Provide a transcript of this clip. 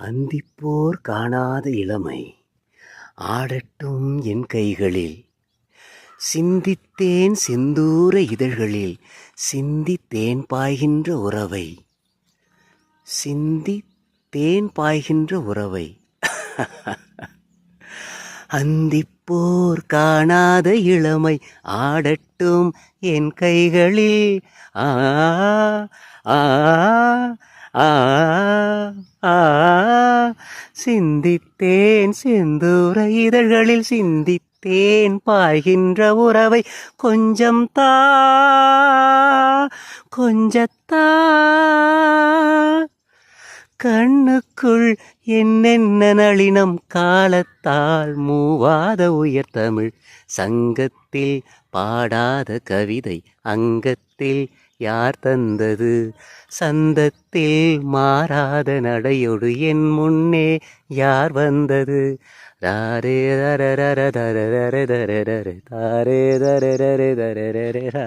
அந்திப்போர் காணாத இளமை ஆடட்டும் என் கைகளில், சிந்தித்தேன் செந்தூர இதழ்களில் சிந்தித்தேன் பாய்கின்ற உறவை, சிந்தித்தேன் பாய்கின்ற உறவை. அந்திப்போர் காணாத இளமை ஆடட்டும் என் கைகளில். ஆ ஆ ஆ ஆ சிந்தித்தேன் செந்தூர இதழ்களில் சிந்தித்தேன் பாய்கின்ற உறவை. கொஞ்சம் தா கொஞ்சத்தா கண்ணுக்குள் என்னென்ன நளினம் காலத்தால் மூவாத உயர்தமிழ் சங்கத்தில் பாடாத கவிதை அங்கத்தில் யார் தந்தது? சந்தத்தில் மாறாத நடையொடு என் முன்னே யார் வந்தது? தாரே தரரர தரரர தரரர தாரே தரரர தரரர.